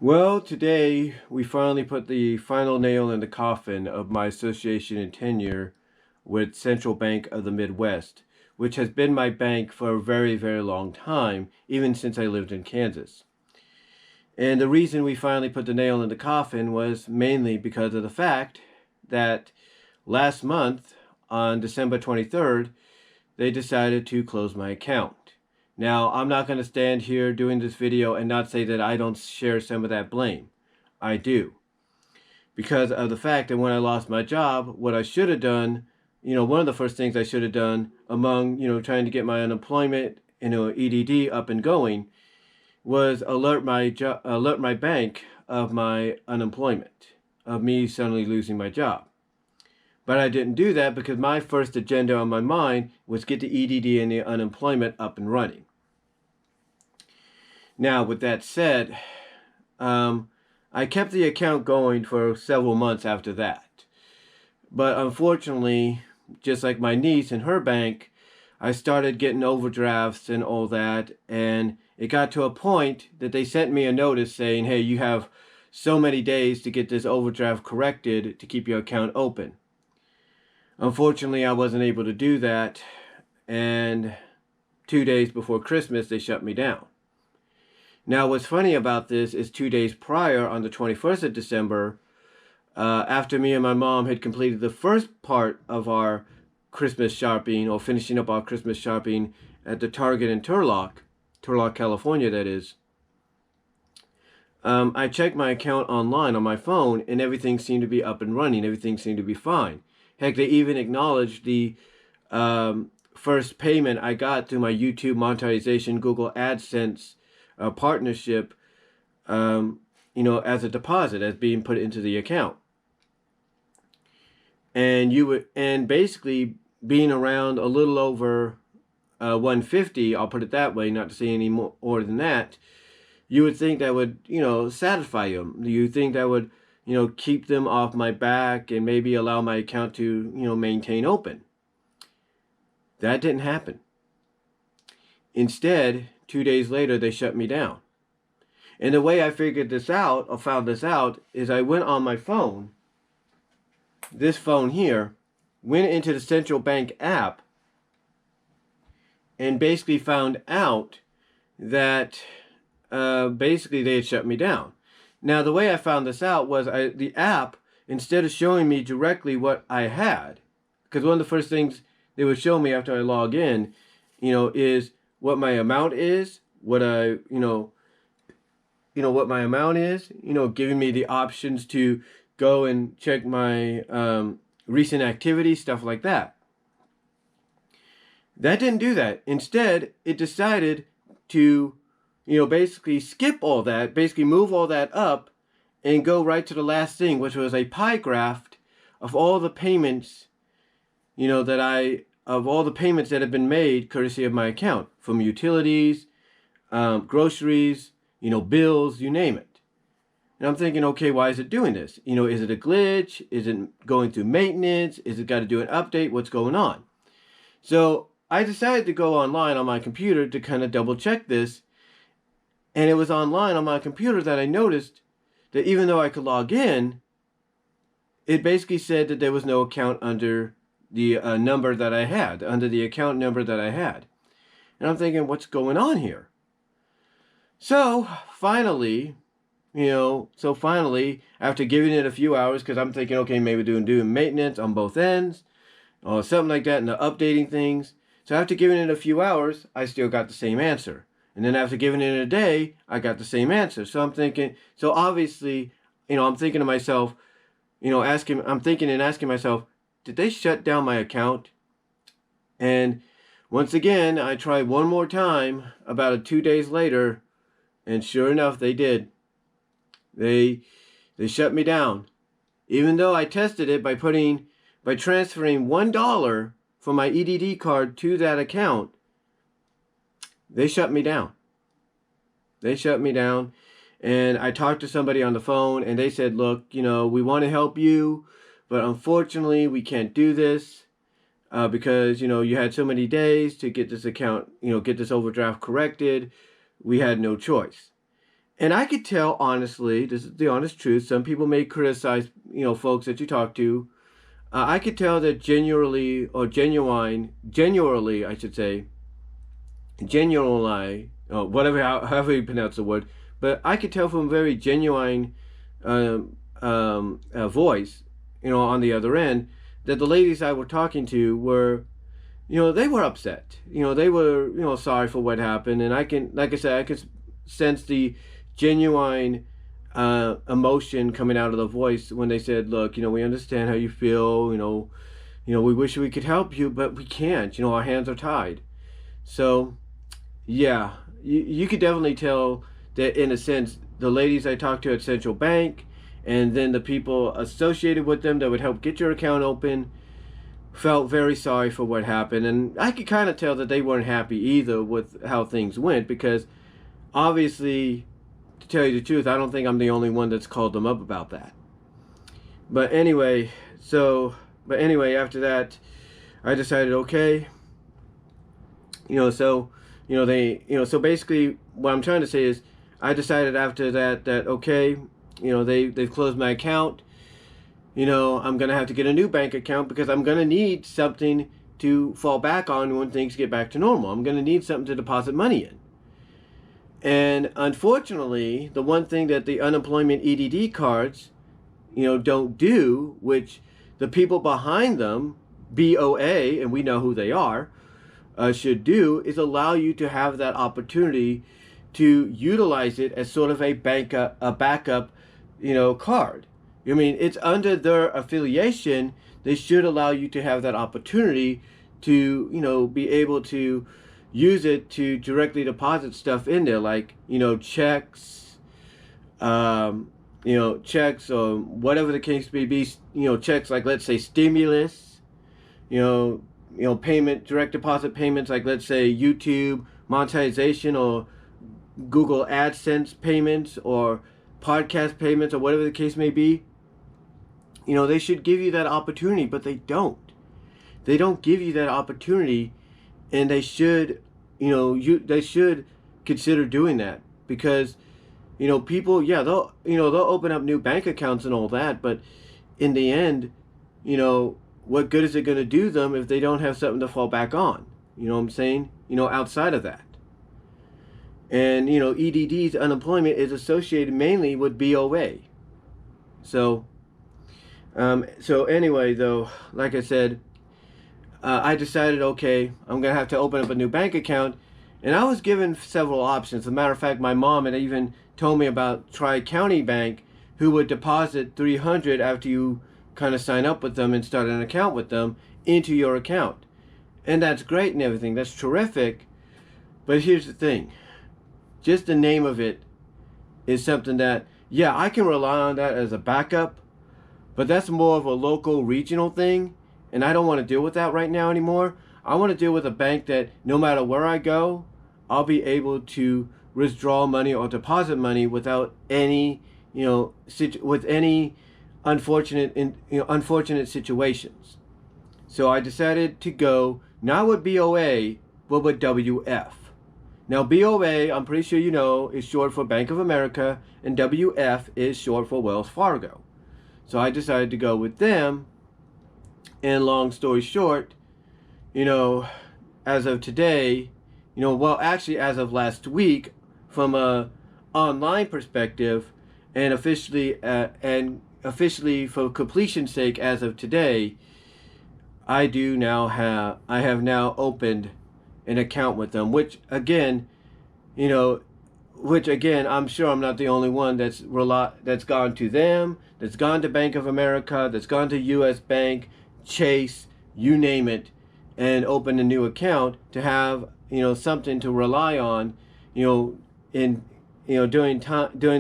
Well, today we finally put the final nail in the coffin of my association and tenure with Central Bank of the Midwest, which has been my bank for a very, very long time, even since I lived in Kansas. And the reason we finally put the nail in the coffin was mainly because of the fact that last month, on December 23rd, they decided to close my account. Now, I'm not going to stand here doing this video and not say that I don't share some of that blame. I do. Because of the fact that when I lost my job, what I should have done, one of the first things I should have done among, trying to get my unemployment, EDD up and going, was alert my bank of my unemployment, of me suddenly losing my job. But I didn't do that because my first agenda on my mind was get the EDD and the unemployment up and running. Now, with that said, I kept the account going for several months after that. But unfortunately, just like my niece and her bank, I started getting overdrafts and all that, and it got to a point that they sent me a notice saying, hey, you have so many days to get this overdraft corrected to keep your account open. Unfortunately, I wasn't able to do that, and 2 days before Christmas, they shut me down. Now, what's funny about this is 2 days prior, on the 21st of December, after me and my mom had completed the first part of our Christmas shopping, or finishing up our Christmas shopping at the Target in Turlock, California, that is, I checked my account online on my phone, and everything seemed to be up and running. Everything seemed to be fine. Heck, they even acknowledged the first payment I got through my YouTube monetization Google AdSense partnership, as a deposit, as being put into the account. And basically being around a little over 150, I'll put it that way, not to say any more than that, you would think that would, satisfy them. You think that would, keep them off my back and maybe allow my account to, maintain open. That didn't happen. Instead, 2 days later, they shut me down. And the way I figured this out, or found this out, is I went on my phone, this phone here, went into the central bank app, and basically found out that basically they had shut me down. Now, the way I found this out was the app, instead of showing me directly what I had, because one of the first things they would show me after I log in, is what my amount is, what what my amount is, giving me the options to go and check my recent activity, stuff like that. That didn't do that. Instead, it decided to, basically skip all that, basically move all that up and go right to the last thing, which was a pie graph of all the payments, of all the payments that have been made courtesy of my account, from utilities, groceries, bills, you name it. And I'm thinking, okay, why is it doing this? Is it a glitch? Is it going through maintenance? Is it got to do an update? What's going on? So I decided to go online on my computer to kind of double check this. And it was online on my computer that I noticed that even though I could log in, it basically said that there was no account under the number that I had, under the account number that I had. And I'm thinking, what's going on here? So finally, after giving it a few hours, because I'm thinking, okay, maybe doing maintenance on both ends, or something like that, and updating things. So after giving it a few hours, I still got the same answer. And then after giving it a day, I got the same answer. So I'm thinking, so obviously, I'm thinking to myself, I'm thinking and asking myself, did they shut down my account? And once again, I tried one more time about 2 days later, and sure enough, they did. They shut me down. Even though I tested it by transferring $1 from my EDD card to that account, they shut me down. They shut me down. And I talked to somebody on the phone, and they said, look, we want to help you, but unfortunately, we can't do this because, you had so many days to get this account, get this overdraft corrected. We had no choice. And I could tell, honestly, this is the honest truth. Some people may criticize, folks that you talk to. I could tell that genuinely, I should say, genuinely, whatever, however you pronounce the word, but I could tell from a very genuine voice, on the other end, that the ladies I were talking to were, they were upset. They were, sorry for what happened. And like I said, I could sense the genuine emotion coming out of the voice when they said, look, we understand how you feel, we wish we could help you, but we can't, our hands are tied. So, yeah, you could definitely tell that, in a sense, the ladies I talked to at Central Bank and then the people associated with them that would help get your account open felt very sorry for what happened. And I could kind of tell that they weren't happy either with how things went, because obviously, to tell you the truth, I don't think I'm the only one that's called them up about that. But anyway, after that, I decided, okay, so basically what I'm trying to say is, I decided after that, okay, they've closed my account. I'm going to have to get a new bank account because I'm going to need something to fall back on when things get back to normal. I'm going to need something to deposit money in. And unfortunately, the one thing that the unemployment EDD cards, don't do, which the people behind them, BOA, and we know who they are, should do, is allow you to have that opportunity to utilize it as sort of a backup, card. I mean, it's under their affiliation. They should allow you to have that opportunity to, be able to use it to directly deposit stuff in there, like, checks, checks or whatever the case may be, checks like, let's say, stimulus, direct deposit payments, like, let's say, YouTube monetization or Google AdSense payments or podcast payments or whatever the case may be. They should give you that opportunity, but they don't. They don't give you that opportunity, and they should, they should consider doing that, because, people, yeah, they'll open up new bank accounts and all that, but in the end, what good is it going to do them if they don't have something to fall back on? You know what I'm saying? Outside of that. And, EDD's unemployment is associated mainly with BOA. So anyway, though, like I said, I decided, okay, I'm going to have to open up a new bank account. And I was given several options. As a matter of fact, my mom had even told me about Tri-County Bank, who would deposit $300 after you kind of sign up with them and start an account with them into your account. And that's great and everything. That's terrific. But here's the thing. Just the name of it is something that, yeah, I can rely on that as a backup, but that's more of a local, regional thing, and I don't want to deal with that right now anymore. I want to deal with a bank that no matter where I go, I'll be able to withdraw money or deposit money without any, with any unfortunate situations. So I decided to go not with BOA, but with WF. Now, BOA, I'm pretty sure is short for Bank of America, and WF is short for Wells Fargo. So I decided to go with them, and long story short, as of today, actually as of last week, from a online perspective, and officially for completion's sake, as of today, I have now opened an account with them, which again, I'm sure I'm not the only one that's gone to them, that's gone to Bank of America, that's gone to U.S. Bank, Chase, you name it, and opened a new account to have, something to rely on, during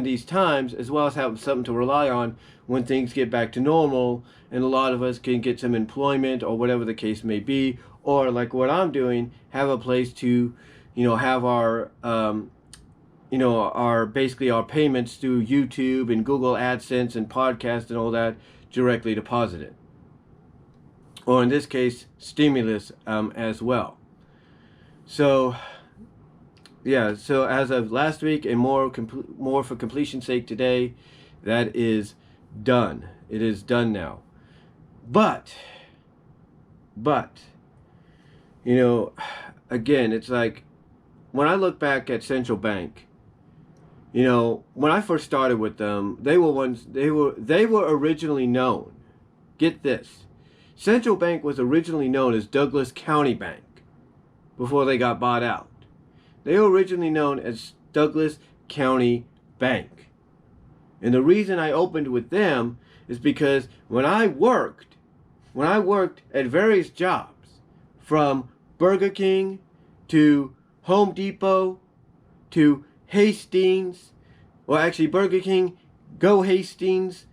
these times, as well as have something to rely on when things get back to normal, and a lot of us can get some employment or whatever the case may be, or like what I'm doing, have a place to, have our, basically our payments through YouTube and Google AdSense and podcast and all that directly deposited. Or in this case, stimulus as well. So, yeah, so as of last week and more for completion's sake today, that is done. It is done now. But, but, you know, again, it's like when I look back at Central Bank, when I first started with them, they were originally known. Get this. Central Bank was originally known as Douglas County Bank before they got bought out. They were originally known as Douglas County Bank. And the reason I opened with them is because when I worked at various jobs, from Burger King to Home Depot to Hastings, well, actually Burger King, Go Hastings,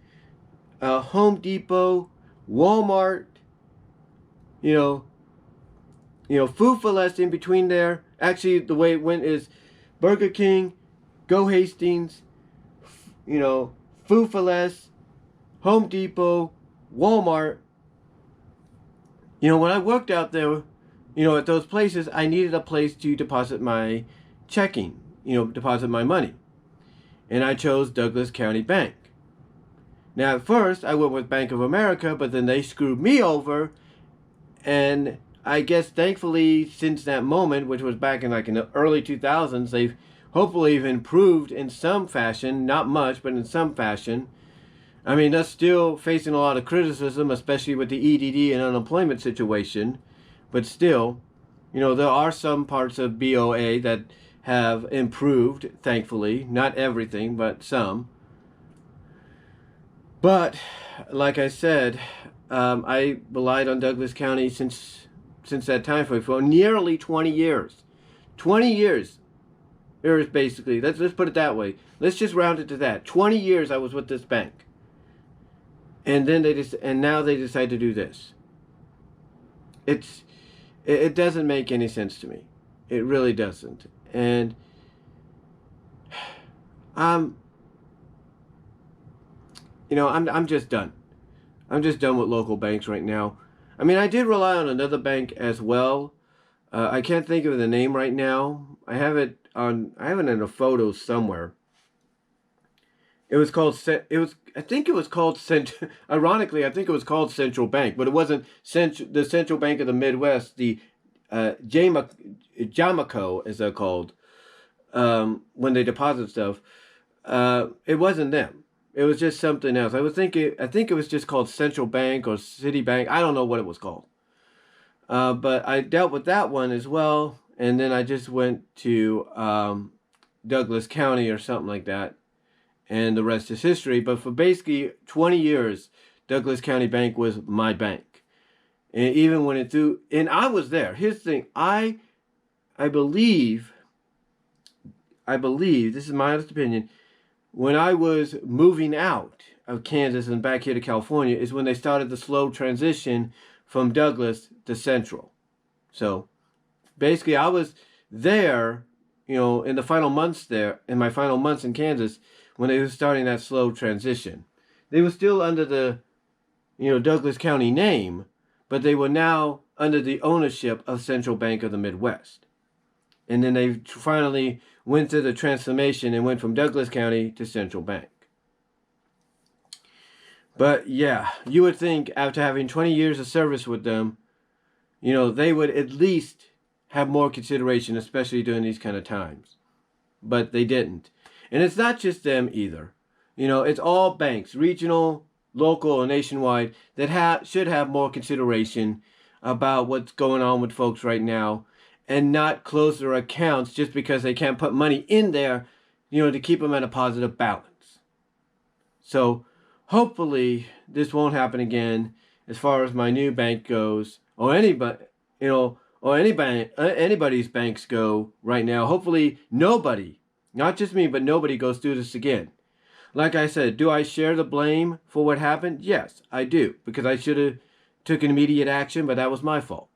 Home Depot, Walmart, you know, Food for Less in between there. Actually, the way it went is Burger King, Go Hastings, Food for Less, Home Depot, Walmart. When I worked out there, at those places, I needed a place to deposit my checking, deposit my money. And I chose Douglas County Bank. Now, at first, I went with Bank of America, but then they screwed me over. And I guess, thankfully, since that moment, which was back in the early 2000s, they've hopefully improved in some fashion. Not much, but in some fashion. I mean, that's still facing a lot of criticism, especially with the EDD and unemployment situation. But still, there are some parts of BOA that have improved, thankfully. Not everything, but some. But, like I said, I relied on Douglas County since that time frame for nearly 20 years. 20 years. Basically, let's put it that way. Let's just round it to that. 20 years I was with this bank. And then now they decide to do this. It doesn't make any sense to me. It really doesn't. And I'm just done. I'm just done with local banks right now. I mean, I did rely on another bank as well. I can't think of the name right now. I have it in a photo somewhere. It was called. I think it was called Ironically, I think it was called Central Bank, but it wasn't the Central Bank of the Midwest. The Jamico, as they're called, when they deposit stuff. It wasn't them. It was just something else. I think it was just called Central Bank or City Bank. I don't know what it was called. But I dealt with that one as well, and then I just went to Douglas County or something like that, and the rest is history. But for basically 20 years, Douglas County Bank was my bank. And even when and I was there. Here's the thing. I believe, this is my honest opinion, when I was moving out of Kansas and back here to California is when they started the slow transition from Douglas to Central. So basically I was there, in the final months there, in my final months in Kansas, when they were starting that slow transition. They were still under the, Douglas County name, but they were now under the ownership of Central Bank of the Midwest. And then they finally went through the transformation and went from Douglas County to Central Bank. But yeah, you would think after having 20 years of service with them, they would at least have more consideration, especially during these kind of times. But they didn't. And it's not just them either. It's all banks, regional, local, and nationwide, that should have more consideration about what's going on with folks right now, and not close their accounts just because they can't put money in there, to keep them at a positive balance. So hopefully this won't happen again as far as my new bank goes, or anybody, or anybody's banks go right now. Hopefully nobody, not just me, but nobody goes through this again. Like I said, do I share the blame for what happened? Yes, I do, because I should have took immediate action, but that was my fault.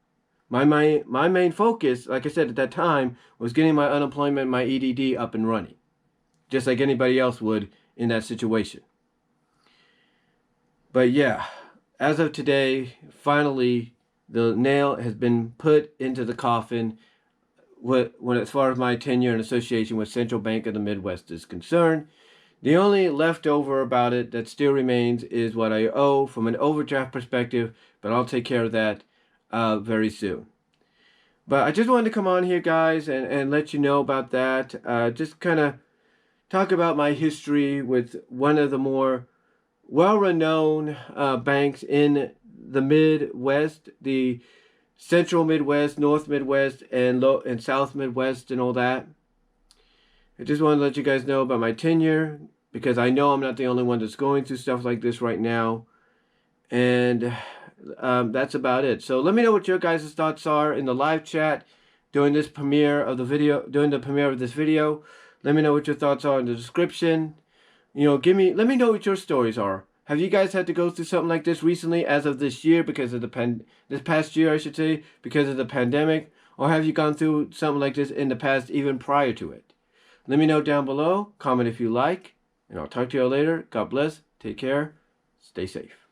My main focus, like I said at that time, was getting my unemployment, my EDD up and running, just like anybody else would in that situation. But yeah, as of today, finally, the nail has been put into the coffin when as far as my tenure and association with Central Bank of the Midwest is concerned. The only leftover about it that still remains is what I owe from an overdraft perspective, but I'll take care of that very soon. But I just wanted to come on here, guys, and let you know about that. Just kind of talk about my history with one of the more well-renowned banks in the Midwest, the Central Midwest, North Midwest, and South Midwest, and all that. I just want to let you guys know about my tenure because I know I'm not the only one that's going through stuff like this right now. And that's about it. So let me know what your guys' thoughts are in the live chat during this premiere of the video, during the premiere of this video. Let me know what your thoughts are in the description. Let me know what your stories are. Have you guys had to go through something like this recently, as of this year, because of this past year, I should say, because of the pandemic? Or have you gone through something like this in the past, even prior to it? Let me know down below. Comment if you like. And I'll talk to you all later. God bless. Take care. Stay safe.